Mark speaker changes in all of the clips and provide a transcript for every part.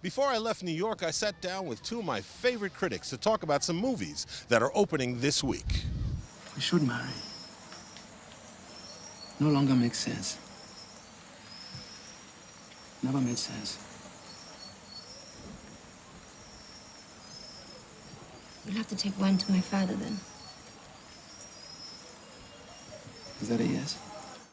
Speaker 1: Before I left New York, I sat down with two of my favorite critics to talk about some movies that are opening this week.
Speaker 2: We should marry. No longer makes sense. Never made sense.
Speaker 3: You'll have to take wine to my father then.
Speaker 2: Is that a yes?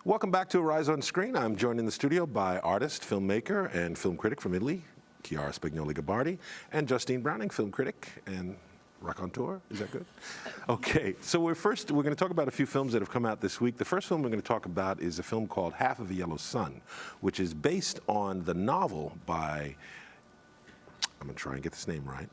Speaker 1: Welcome back to Arise on Screen. I'm joined in the studio by artist, filmmaker, and film critic from Italy, Chiara Spagnoli Gabardi, and Justine Browning, film critic and raconteur. Is that good? Okay, so we're going to talk about a few films that have come out this week. The first film we're going to talk about is a film called Half of a Yellow Sun, which is based on the novel by, I'm going to try and get this name right,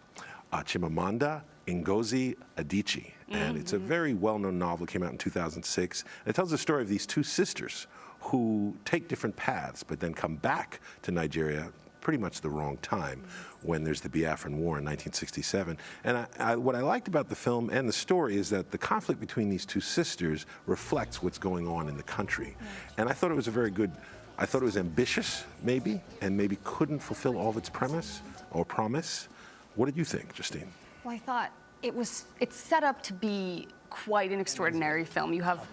Speaker 1: Chimamanda Ngozi Adichie. And it's a very well-known novel, came out in 2006. And it tells the story of these two sisters who take different paths, but then come back to Nigeria pretty much the wrong time when there's the Biafran War in 1967. And what I liked about the film and the story is that the conflict between these two sisters reflects what's going on in the country. And I thought it was a very good, I thought it was ambitious, maybe, and maybe couldn't fulfill all of its premise or promise. What did you think, Justine?
Speaker 4: Well, I thought it's set up to be quite an extraordinary film. You have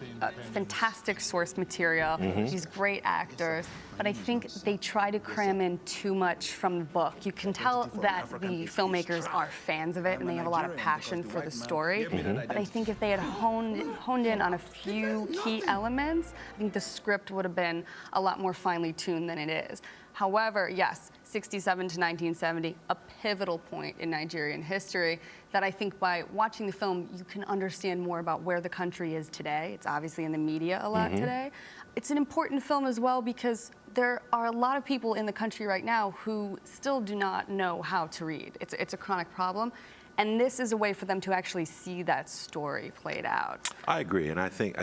Speaker 4: fantastic source material, these great actors, but I think they try to cram in too much from the book. You can tell that the filmmakers are fans of it and they have a lot of passion for the story. But I think if they had honed in on a few key elements, I think the script would have been a lot more finely tuned than it is. However, yes, 67 to 1970, a pivotal point in Nigerian history that I think by watching the film, you can understand more about where the country is today. It's obviously in the media a lot today. It's an important film as well because there are a lot of people in the country right now who still do not know how to read. It's a chronic problem. And this is a way for them to actually see that story played out.
Speaker 1: I agree, and I think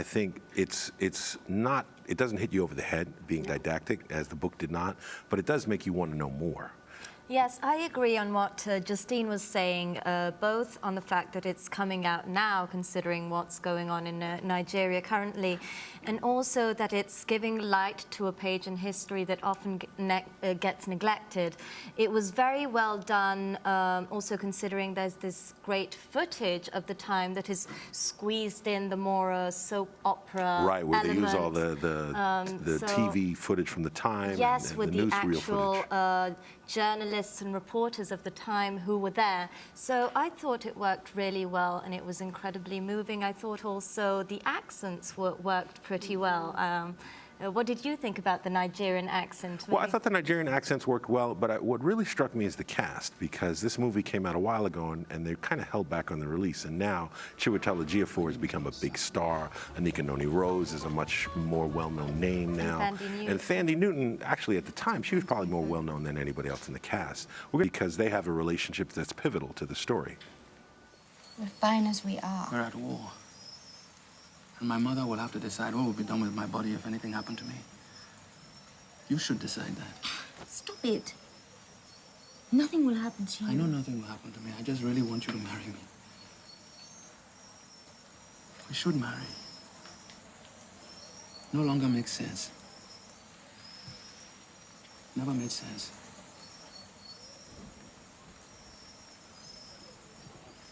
Speaker 1: it's not, it doesn't hit you over the head being didactic, as the book did not, but it does make you want to know more.
Speaker 5: Yes, I agree on what Justine was saying, both on the fact that it's coming out now, considering what's going on in Nigeria currently, and also that it's giving light to a page in history that often gets neglected. It was very well done, also considering there's this great footage of the time that is squeezed in the more soap opera
Speaker 1: Right, where
Speaker 5: element.
Speaker 1: they use all the TV footage from the time,
Speaker 5: yes,
Speaker 1: and
Speaker 5: with
Speaker 1: the
Speaker 5: the
Speaker 1: newsreel
Speaker 5: actual
Speaker 1: footage.
Speaker 5: Journalists and reporters of the time who were there. So I thought it worked really well and it was incredibly moving. I thought also the accents worked pretty well. What did you think about the Nigerian accent?
Speaker 1: Well, I thought the Nigerian accents worked well, but what really struck me is the cast, because this movie came out a while ago and they kind of held back on the release. And now Chiwetel Ejiofor has become a big star. Anika Noni Rose is a much more well-known name now. And Thandie Newton, actually at the time, she was probably more well-known than anybody else in the cast, because they have a relationship that's pivotal to the story.
Speaker 3: We're fine as we are.
Speaker 2: We're at war. And my mother will have to decide what will be done with my body if anything happened to me. You should decide that.
Speaker 3: Stop it. Nothing will happen to you.
Speaker 2: I know nothing will happen to me. I just really want you to marry me. We should marry. No longer makes sense. Never made sense.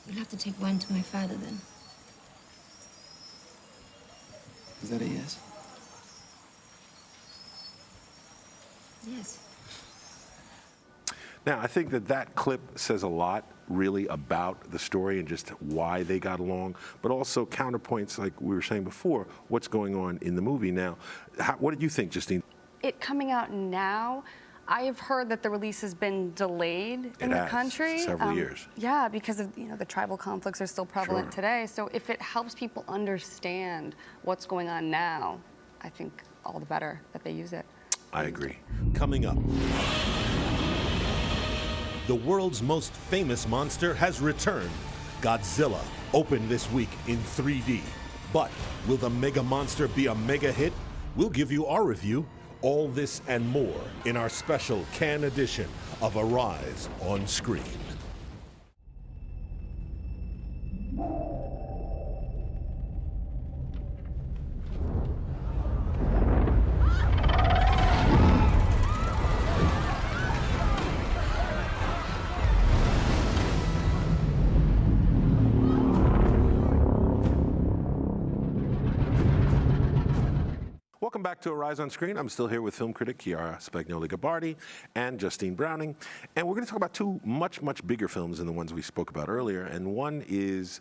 Speaker 3: You'll have to take wine to my father then.
Speaker 2: Is that a yes?
Speaker 3: Yes.
Speaker 1: Now, I think that clip says a lot, really, about the story and just why they got along, but also counterpoints, like we were saying before, what's going on in the movie now. What did you think, Justine?
Speaker 4: It coming out now, I have heard that the release has been delayed in the country.
Speaker 1: Several years.
Speaker 4: Yeah, because of the tribal conflicts are still prevalent today. So if it helps people understand what's going on now, I think all the better that they use it.
Speaker 1: I agree. Coming up, the world's most famous monster has returned. Godzilla opened this week in 3D. But will the mega monster be a mega hit? We'll give you our review. All this and more in our special Cannes edition of Arise on Screen. Welcome back to Arise on Screen. I'm still here with film critic Chiara Spagnoli Gabardi and Justine Browning. And we're going to talk about two much, much bigger films than the ones we spoke about earlier. And one is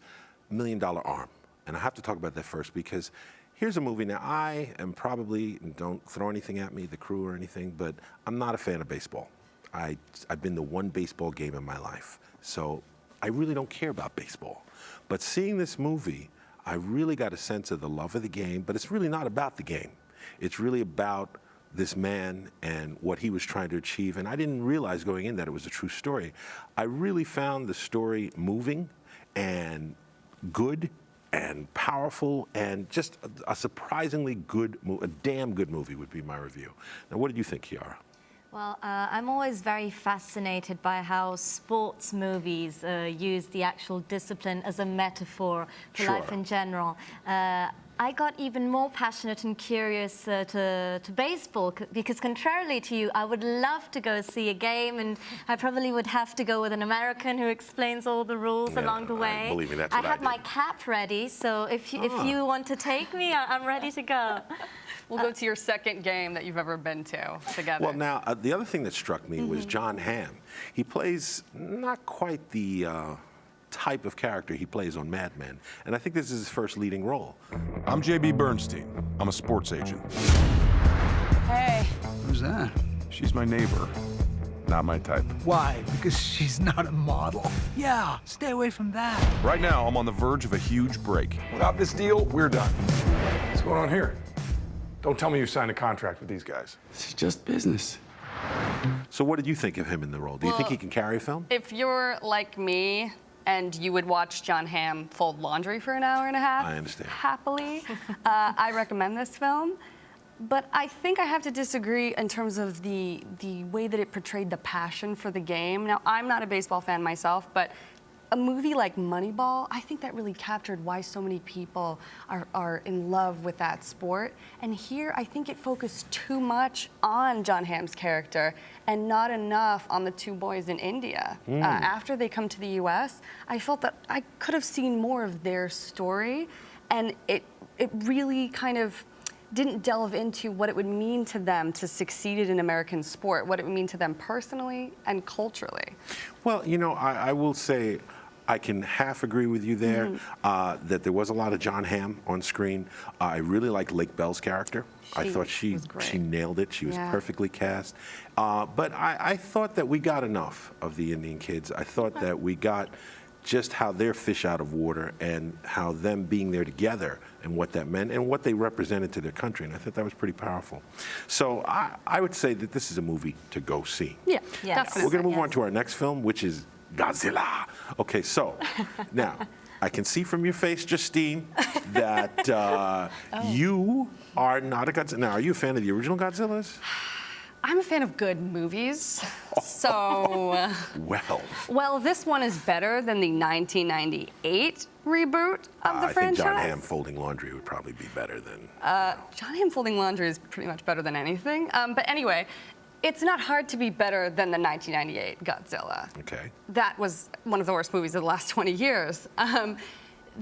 Speaker 1: $1 Million Arm. And I have to talk about that first because here's a movie. Now, I am probably, don't throw anything at me, the crew or anything, but I'm not a fan of baseball. I've been to one baseball game in my life. So I really don't care about baseball. But seeing this movie, I really got a sense of the love of the game, but it's really not about the game. It's really about this man and what he was trying to achieve. And I didn't realize going in that it was a true story. I really found the story moving and good and powerful and just a surprisingly good movie. A damn good movie would be my review. Now, what did you think, Chiara?
Speaker 5: Well, I'm always very fascinated by how sports movies use the actual discipline as a metaphor for life in general. I got even more passionate and curious to baseball because contrarily to you, I would love to go see a game, and I probably would have to go with an American who explains all the rules along the way.
Speaker 1: Believe me, that's what
Speaker 5: I have my cap ready, so if you want to take me, I'm ready to go.
Speaker 4: We'll go to your second game that you've ever been to together.
Speaker 1: Well, now, the other thing that struck me was Jon Hamm. He plays not quite the type of character he plays on Mad Men, and I think this is his first leading role.
Speaker 6: I'm J.B. Bernstein. I'm a sports agent.
Speaker 7: Hey.
Speaker 8: Who's that?
Speaker 6: She's my neighbor. Not my type.
Speaker 8: Why? Because she's not a model? Yeah, stay away from that.
Speaker 6: Right now, I'm on the verge of a huge break.
Speaker 9: Without this deal, we're done. What's going on here? Don't tell me you signed a contract with these guys.
Speaker 2: This is just business.
Speaker 1: So what did you think of him in the role? Do you think he can carry a film?
Speaker 4: If you're like me and you would watch Jon Hamm fold laundry for an hour and a half,
Speaker 1: I understand.
Speaker 4: Happily, I recommend this film. But I think I have to disagree in terms of the way that it portrayed the passion for the game. Now, I'm not a baseball fan myself, but a movie like Moneyball, I think that really captured why so many people are in love with that sport. And here, I think it focused too much on Jon Hamm's character and not enough on the two boys in India. After they come to the US, I felt that I could have seen more of their story, and it really kind of didn't delve into what it would mean to them to succeed in American sport, what it would mean to them personally and culturally.
Speaker 1: Well, you know, I will say I can half agree with you there, that there was a lot of Jon Hamm on screen. I really liked Lake Bell's character. I thought she nailed it. She was perfectly cast. But I thought that we got enough of the Indian kids. I thought that we got just how they're fish out of water and how them being there together and what that meant and what they represented to their country. And I thought that was pretty powerful. So I would say that this is a movie to go see.
Speaker 4: Yeah,
Speaker 5: Yes.
Speaker 4: definitely.
Speaker 1: We're going to move on to our next film, which is Godzilla. Okay, so now I can see from your face, Justine, that you are not a Godzilla. Now, are you a fan of the original Godzillas?
Speaker 4: I'm a fan of good movies, so... Well, this one is better than the 1998 reboot of the
Speaker 1: I
Speaker 4: franchise.
Speaker 1: think Jon Hamm folding laundry would probably be better than...
Speaker 4: Jon Hamm folding laundry is pretty much better than anything. But anyway, it's not hard to be better than the 1998 Godzilla.
Speaker 1: Okay.
Speaker 4: That was one of the worst movies of the last 20 years.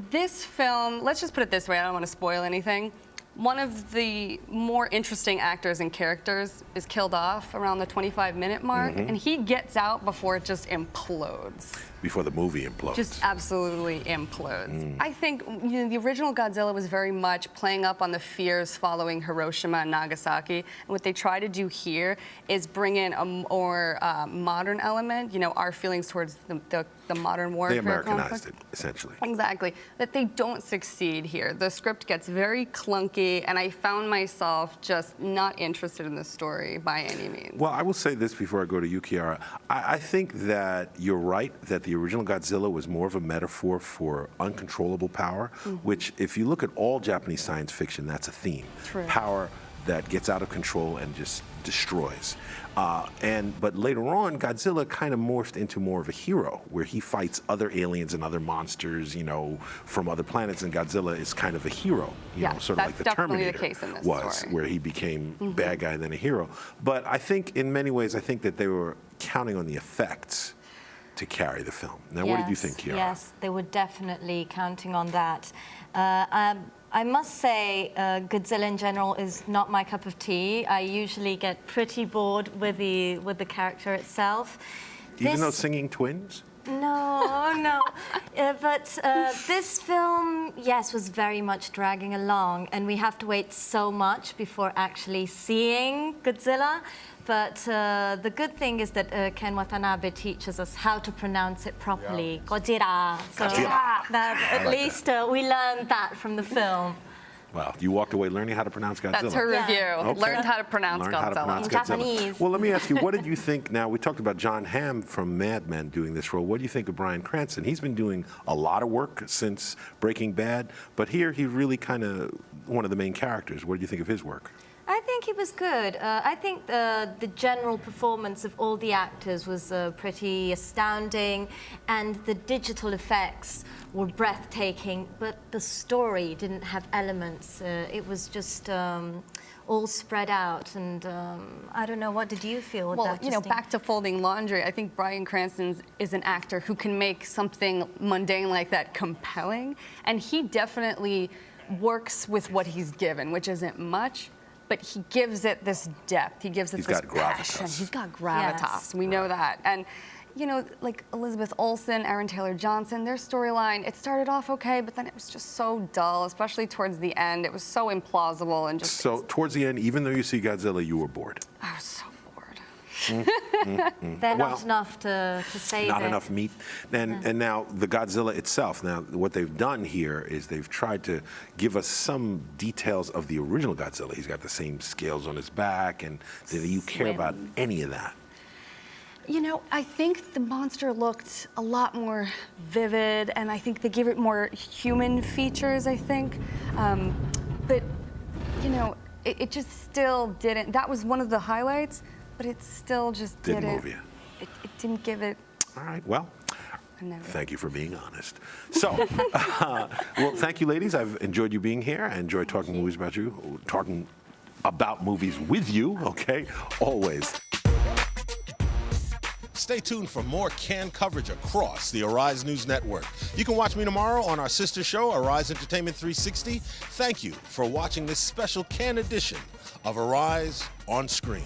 Speaker 4: This film, let's just put it this way, I don't want to spoil anything. One of the more interesting actors and characters is killed off around the 25-minute mark, and he gets out before it just implodes.
Speaker 1: Before the movie implodes.
Speaker 4: Just absolutely implodes. I think the original Godzilla was very much playing up on the fears following Hiroshima and Nagasaki. And what they try to do here is bring in a more modern element, our feelings towards the modern warfare
Speaker 1: They Americanized
Speaker 4: conflict.
Speaker 1: it, essentially.
Speaker 4: Exactly. That they don't succeed here. The script gets very clunky, and I found myself just not interested in the story by any means.
Speaker 1: Well, I will say this before I go to you, Chiara. I think that you're right that the original Godzilla was more of a metaphor for uncontrollable power, which, if you look at all Japanese science fiction, that's a theme.
Speaker 4: True.
Speaker 1: Power that gets out of control and just destroys. But later on, Godzilla kind of morphed into more of a hero, where he fights other aliens and other monsters, from other planets, and Godzilla is kind of a hero, sort of like the Terminator
Speaker 4: the case in this
Speaker 1: was,
Speaker 4: story.
Speaker 1: where he became bad guy and then a hero. But I think, in many ways, I think that they were counting on the effects to carry the film. Now, what did you think, Chiara?
Speaker 5: Yes, they were definitely counting on that. I must say, Godzilla in general is not my cup of tea. I usually get pretty bored with the character itself.
Speaker 1: Even those singing twins?
Speaker 5: No, no. But this film, yes, was very much dragging along, and we have to wait so much before actually seeing Godzilla. But the good thing is that Ken Watanabe teaches us how to pronounce it properly. Godzilla. So at least we learned that from the film.
Speaker 1: Well, you walked away learning how to pronounce Godzilla.
Speaker 4: That's her review.
Speaker 1: Okay.
Speaker 4: Learned how to pronounce
Speaker 1: Learned
Speaker 4: Godzilla.
Speaker 1: how to pronounce
Speaker 5: In
Speaker 1: Godzilla.
Speaker 5: Japanese.
Speaker 1: Well, let me ask you, what did you think? Now, we talked about John Hamm from Mad Men doing this role. What do you think of Bryan Cranston? He's been doing a lot of work since Breaking Bad, but here he's really kind of one of the main characters. What do you think of his work?
Speaker 5: I think he was good. I think the general performance of all the actors was pretty astounding, and the digital effects were breathtaking, but the story didn't have elements. It was just all spread out, and I don't know, what did you feel with
Speaker 4: Well,
Speaker 5: that,
Speaker 4: you know,
Speaker 5: Justine?
Speaker 4: back to folding laundry, I think Bryan Cranston is an actor who can make something mundane like that compelling, and he definitely works with what he's given, which isn't much, but he gives it this depth. He gives it
Speaker 1: He's
Speaker 4: this
Speaker 1: got
Speaker 4: passion.
Speaker 1: gravitas.
Speaker 4: He's got gravitas.
Speaker 5: Yes.
Speaker 4: We know that. And, you know, like Elizabeth Olsen, Aaron Taylor-Johnson, their storyline, it started off okay, but then it was just so dull, especially towards the end. It was so implausible and just...
Speaker 1: So, towards the end, even though you see Godzilla, you were bored.
Speaker 4: I was so bored.
Speaker 5: They're
Speaker 1: Well,
Speaker 5: not enough to save
Speaker 1: Not
Speaker 5: it.
Speaker 1: enough meat. And now the Godzilla itself, now what they've done here is they've tried to give us some details of the original Godzilla. He's got the same scales on his back, and do you care about any of that?
Speaker 4: You know, I think the monster looked a lot more vivid, and I think they gave it more human features, I think. But, you know, it just still didn't. That was one of the highlights, but it still just
Speaker 1: Didn't
Speaker 4: didn't.
Speaker 1: move you.
Speaker 4: It didn't give it.
Speaker 1: All right, well,
Speaker 4: Never.
Speaker 1: thank you for being honest. So, well, thank you, ladies. I've enjoyed you being here. I enjoyed talking movies about you, talking about movies with you, okay? Always.
Speaker 10: Stay tuned for more Cannes coverage across the Arise News Network. You can watch me tomorrow on our sister show, Arise Entertainment 360. Thank you for watching this special Cannes edition of Arise on Screen.